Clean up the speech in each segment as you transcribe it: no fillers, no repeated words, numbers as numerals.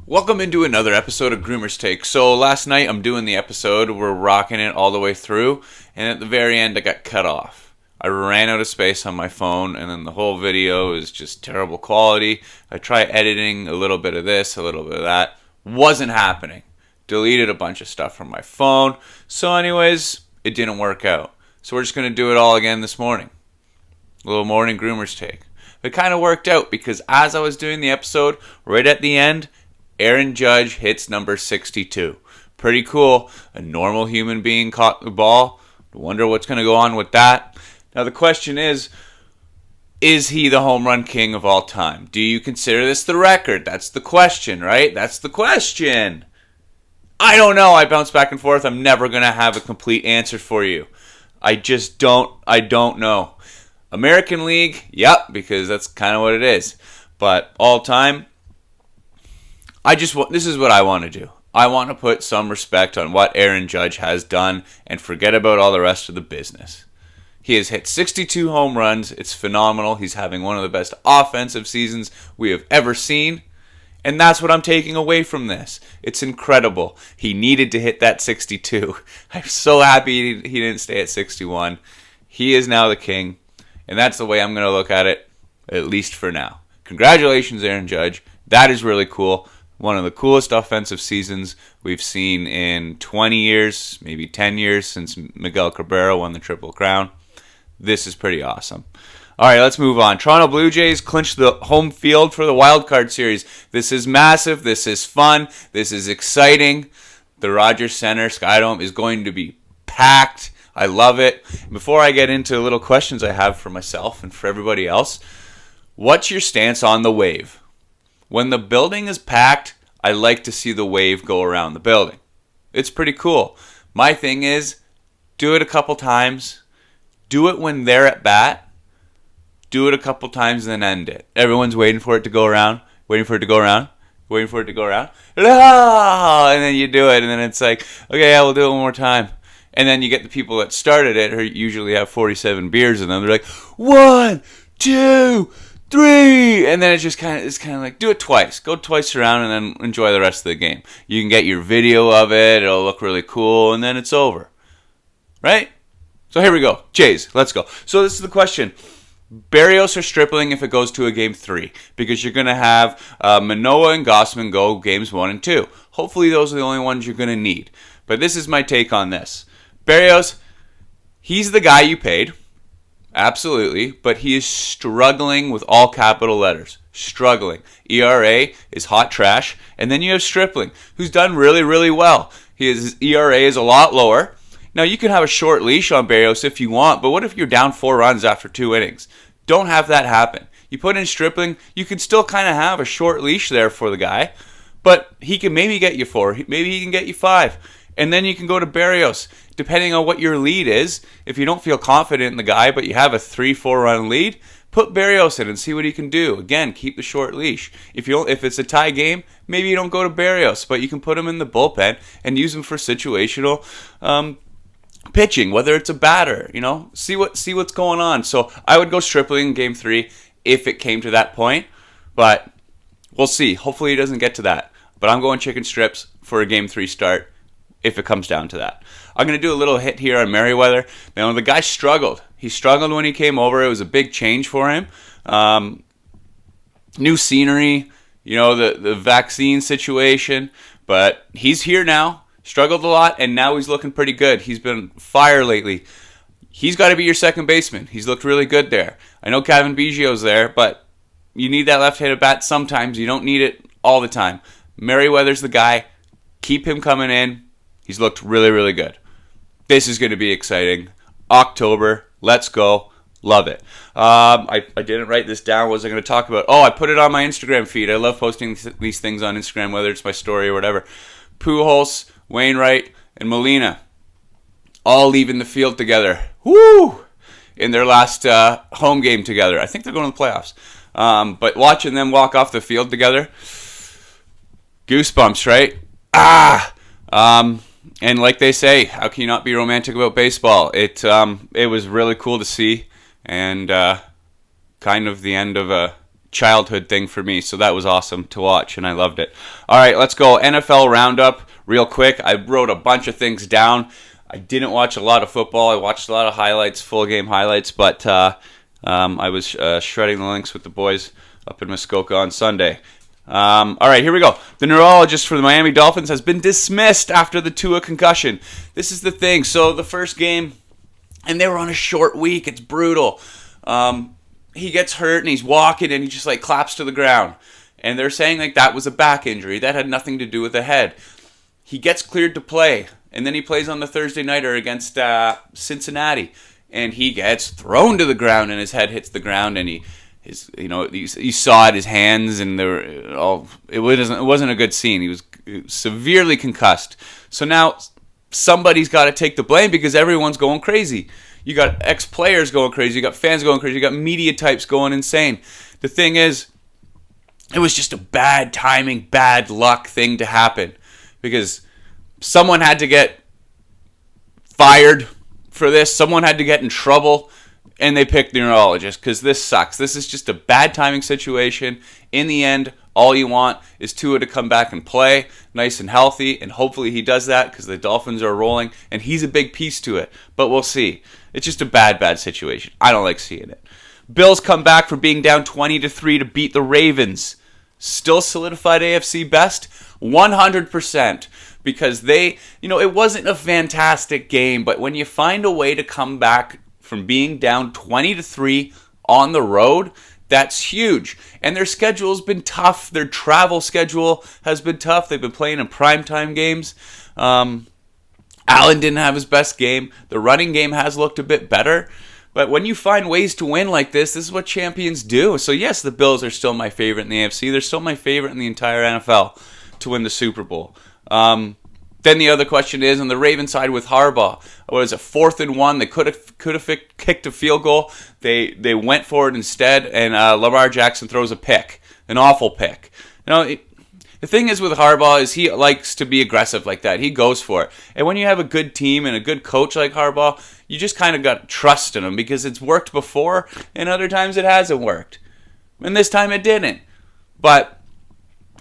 Welcome into another episode of Groomer's Take. So last night I'm doing the episode, we're rocking it all the way through, and at the very end I got cut off. I ran out of space on my phone, and then the whole video is just terrible quality. I tried editing a little bit of this, a little bit of that. Wasn't happening. Deleted a bunch of stuff from my phone. So anyways, it didn't work out. So we're just going to do it all again this morning. A little morning Groomer's Take. It kind of worked out because as I was doing the episode, right at the end, Aaron Judge hits number 62. Pretty cool. A normal human being caught the ball. Wonder what's going to go on with that. Now the question is he the home run king of all time? Do you consider this the record? That's the question, right? That's the question. I don't know. I bounce back and forth. I'm never going to have a complete answer for you. I don't know. American League, yep, because that's kind of what it is. But all time, this is what I want to do. I want to put some respect on what Aaron Judge has done and forget about all the rest of the business. He has hit 62 home runs. It's phenomenal. He's having one of the best offensive seasons we have ever seen. And that's what I'm taking away from this. It's incredible. He needed to hit that 62. I'm so happy he didn't stay at 61. He is now the king. And that's the way I'm going to look at it, at least for now. Congratulations, Aaron Judge. That is really cool. One of the coolest offensive seasons we've seen in 20 years, maybe 10 years since Miguel Cabrera won the Triple Crown. This is pretty awesome. All right, let's move on. Toronto Blue Jays clinched the home field for the Wild Card Series. This is massive. This is fun. This is exciting. The Rogers Center Skydome is going to be packed. I love it. Before I get into little questions I have for myself and for everybody else, what's your stance on the wave? When the building is packed, I like to see the wave go around the building. It's pretty cool. My thing is, do it a couple times. Do it when they're at bat. Do it a couple times and then end it. Everyone's waiting for it to go around, waiting for it to go around, waiting for it to go around. And then you do it, and then it's like, okay, yeah, we'll do it one more time. And then you get the people that started it, who usually have 47 beers in them. They're like, 1, 2, 3, and then it's kind of like, do it twice. Go twice around and then enjoy the rest of the game. You can get your video of it. It'll look really cool, and then it's over. Right? So here we go. Jays, let's go. So this is the question. Berrios or Stripling if it goes to a game 3, because you're going to have Manoah and Gossman go games 1 and 2. Hopefully those are the only ones you're going to need. But this is my take on this. Berrios, he's the guy you paid. Absolutely, but he is struggling with all capital letters. Struggling. ERA is hot trash. And then you have Stripling, who's done really, really well. His ERA is a lot lower. Now, you can have a short leash on Berrios if you want, but what if you're down 4 runs after 2 innings? Don't have that happen. You put in Stripling, you can still kind of have a short leash there for the guy, but he can maybe get you 4, maybe he can get you 5. And then you can go to Berrios, depending on what your lead is. If you don't feel confident in the guy, but you have a 3-4 run lead, put Berrios in and see what he can do. Again, keep the short leash. If it's a tie game, maybe you don't go to Berrios, but you can put him in the bullpen and use him for situational pitching, whether it's a batter. See what's going on. So I would go Stripling in game 3 if it came to that point, but we'll see. Hopefully it doesn't get to that. But I'm going chicken strips for a game 3 start. If it comes down to that. I'm going to do a little hit here on Merriweather. Now, the guy struggled. He struggled when he came over. It was a big change for him. New scenery, the vaccine situation. But he's here now. Struggled a lot, and now he's looking pretty good. He's been fire lately. He's got to be your second baseman. He's looked really good there. I know Kevin Biggio's there, but you need that left-handed bat sometimes. You don't need it all the time. Merriweather's the guy. Keep him coming in. He's looked really, really good. This is going to be exciting. October. Let's go. Love it. I didn't write this down. What was I going to talk about? I put it on my Instagram feed. I love posting these things on Instagram, whether it's my story or whatever. Pujols, Wainwright, and Molina all leaving the field together. Woo! In their last home game together. I think they're going to the playoffs. But watching them walk off the field together, goosebumps, right? And like they say, how can you not be romantic about baseball? It was really cool to see, and kind of the end of a childhood thing for me. So that was awesome to watch, and I loved it. All right, let's go NFL roundup real quick. I wrote a bunch of things down. I didn't watch a lot of football. I watched a lot of highlights, full game highlights, but I was shredding the links with the boys up in Muskoka on Sunday. All right, here we go. The neurologist for the Miami Dolphins has been dismissed after the Tua concussion. This is the thing. So the first game, and they were on a short week. It's brutal. He gets hurt and he's walking and he just like claps to the ground. And they're saying like that was a back injury. That had nothing to do with the head. He gets cleared to play, and then he plays on the Thursday nighter against Cincinnati, and he gets thrown to the ground, and his head hits the ground, and you saw it, his hands, and it wasn't a good scene. He was severely concussed. So now somebody's got to take the blame because everyone's going crazy. You got ex-players going crazy. You got fans going crazy. You got media types going insane. The thing is, it was just a bad timing, bad luck thing to happen. Because someone had to get fired for this. Someone had to get in trouble. And they picked the neurologist because this sucks. This is just a bad timing situation. In the end, all you want is Tua to come back and play nice and healthy. And hopefully he does that because the Dolphins are rolling. And he's a big piece to it. But we'll see. It's just a bad situation. I don't like seeing it. Bills come back from being down 20-3 to beat the Ravens. Still solidified AFC best? 100%. Because it wasn't a fantastic game, but when you find a way to come back from being down 20-3 on the road, that's huge. And their schedule's been tough. Their travel schedule has been tough. They've been playing in primetime games. Allen didn't have his best game. The running game has looked a bit better. But when you find ways to win like this is what champions do. So yes, the Bills are still my favorite in the AFC. They're still my favorite in the entire NFL to win the Super Bowl. Then the other question is, on the Ravens side with Harbaugh, what is it, 4th and 1? They could have kicked a field goal. They went for it instead, and Lamar Jackson throws a pick, an awful pick. The thing is with Harbaugh is he likes to be aggressive like that. He goes for it. And when you have a good team and a good coach like Harbaugh, you just kind of got trust in him because it's worked before, and other times it hasn't worked. And this time it didn't. But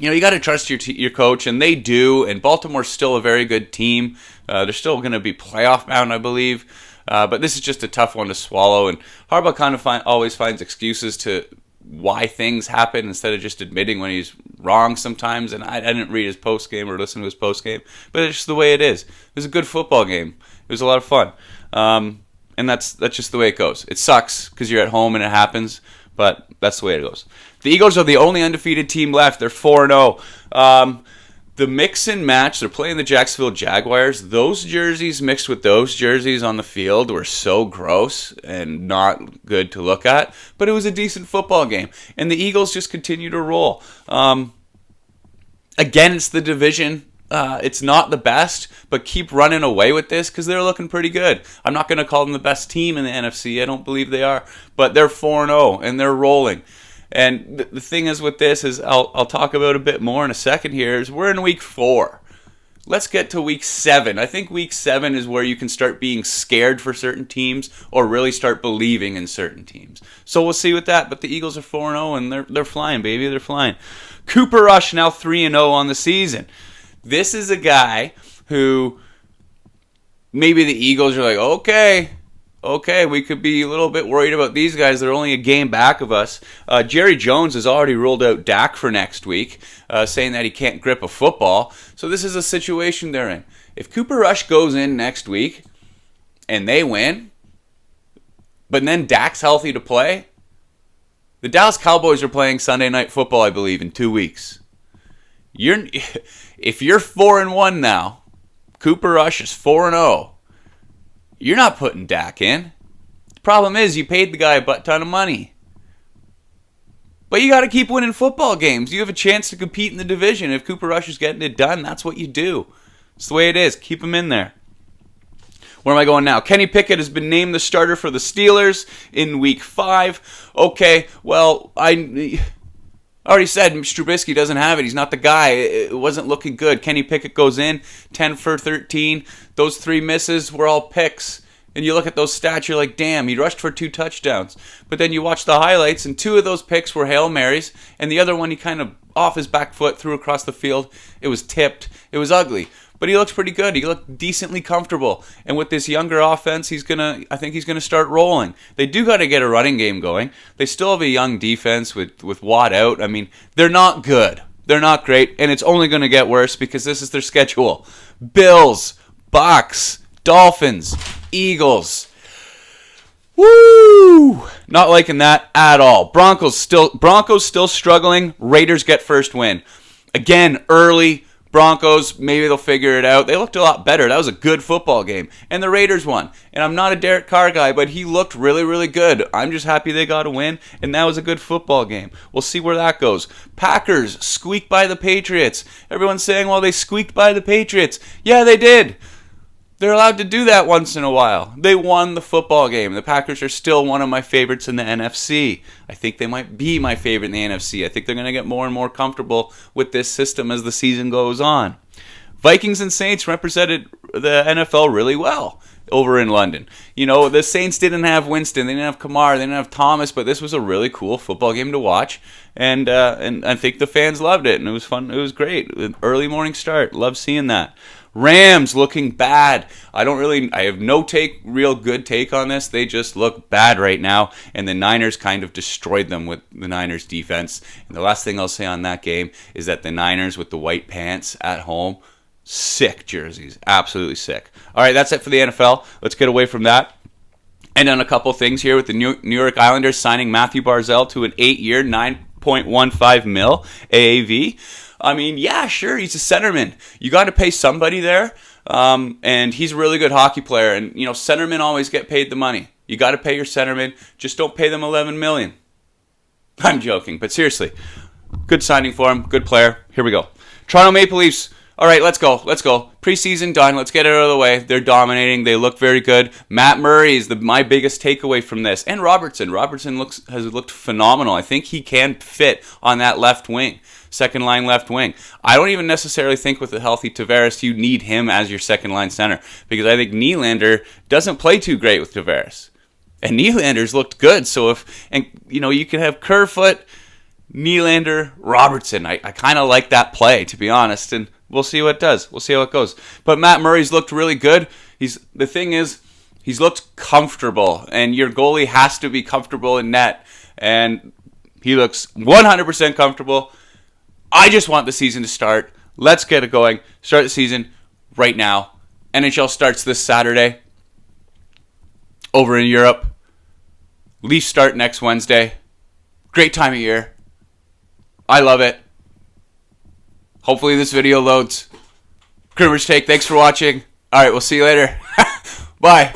you got to trust your coach, and they do. And Baltimore's still a very good team. They're still going to be playoff bound, I believe. But this is just a tough one to swallow. And Harbaugh kind of always finds excuses to why things happen instead of just admitting when he's wrong sometimes. And I didn't read his post game or listen to his post game, but it's just the way it is. It was a good football game. It was a lot of fun. And that's just the way it goes. It sucks because you're at home and it happens, but that's the way it goes. The Eagles are the only undefeated team left. They're 4-0. The mix and match, they're playing the Jacksonville Jaguars. Those jerseys mixed with those jerseys on the field were so gross and not good to look at. But it was a decent football game. And the Eagles just continue to roll. Again, it's the division. It's not the best, but keep running away with this because they're looking pretty good. I'm not going to call them the best team in the NFC. I don't believe they are. But they're 4-0 and they're rolling. And the thing is with this is I'll talk about a bit more in a second here is we're in week 4. Let's get to week 7. I think week 7 is where you can start being scared for certain teams or really start believing in certain teams. So we'll see with that. But the Eagles are 4-0 and they're flying, baby. They're flying. Cooper Rush now 3-0 on the season. This is a guy who maybe the Eagles are like, okay, we could be a little bit worried about these guys. They're only a game back of us. Jerry Jones has already ruled out Dak for next week, saying that he can't grip a football. So this is a situation they're in. If Cooper Rush goes in next week and they win, but then Dak's healthy to play, the Dallas Cowboys are playing Sunday Night Football, I believe, in 2 weeks. If you're 4-1 now, Cooper Rush is 4-0. You're not putting Dak in. The problem is you paid the guy a butt ton of money. But you got to keep winning football games. You have a chance to compete in the division. If Cooper Rush is getting it done, that's what you do. It's the way it is. Keep him in there. Where am I going now? Kenny Pickett has been named the starter for the Steelers in week 5. Okay, well, I already said Trubisky doesn't have it. He's not the guy. It wasn't looking good. Kenny Pickett goes in, 10 for 13. Those 3 misses were all picks. And you look at those stats, you're like, damn, he rushed for 2 touchdowns. But then you watch the highlights, and 2 of those picks were Hail Marys, and the other one he kind of off his back foot threw across the field. It was tipped. It was ugly. But he looks pretty good. He looked decently comfortable. And with this younger offense, I think he's gonna start rolling. They do got to get a running game going. They still have a young defense with Watt out. I mean, they're not good. They're not great, and it's only going to get worse because this is their schedule. Bills, Bucks, Dolphins, Eagles. Woo! Not liking that at all. Broncos still struggling. Raiders get first win. Again, early. Broncos, maybe they'll figure it out. They looked a lot better. That was a good football game. And the Raiders won. And I'm not a Derek Carr guy, but he looked really, really good. I'm just happy they got a win, and that was a good football game. We'll see where that goes. Packers squeaked by the Patriots. Everyone's saying, well, they squeaked by the Patriots. Yeah, they did. They're allowed to do that once in a while. They won the football game. The Packers are still one of my favorites in the NFC. I think they might be my favorite in the NFC. I think they're going to get more and more comfortable with this system as the season goes on. Vikings and Saints represented the NFL really well over in London. You know, the Saints didn't have Winston, they didn't have Kamara, they didn't have Thomas, but this was a really cool football game to watch. And I think the fans loved it, and it was fun. It was great. Early morning start. Love seeing that. Rams looking bad. I have no real good take on this. They just look bad right now, and the Niners kind of destroyed them with the Niners defense. And the last thing I'll say on that game is that the Niners with the white pants at home, sick jerseys, absolutely sick. All right, that's it for the NFL. Let's get away from that. And on a couple things here with the New York Islanders signing Matthew Barzal to an 8-year, $9.15 million AAV. I mean, yeah, sure, he's a centerman. You got to pay somebody there, and he's a really good hockey player. And, you know, centermen always get paid the money. You got to pay your centermen. Just don't pay them $11 million. I'm joking, but seriously, good signing for him, good player. Here we go. Toronto Maple Leafs. All right, let's go. Preseason done. Let's get it out of the way. They're dominating. They look very good. Matt Murray is my biggest takeaway from this. And Robertson. Robertson has looked phenomenal. I think he can fit on that left wing. Second line left wing. I don't even necessarily think with a healthy Tavares you need him as your second line center, because I think Nylander doesn't play too great with Tavares. And Nylander's looked good. So you can have Kerfoot, Nylander, Robertson. I kind of like that play, to be honest, and we'll see what it does. We'll see how it goes. But Matt Murray's looked really good. The thing is, he's looked comfortable, and your goalie has to be comfortable in net, and he looks 100% comfortable. I just want the season to start. Let's get it going. Start the season right now. NHL starts this Saturday over in Europe. Leafs start next Wednesday. Great time of year. I love it. Hopefully this video loads. Cribbers Take, thanks for watching. All right, we'll see you later. Bye.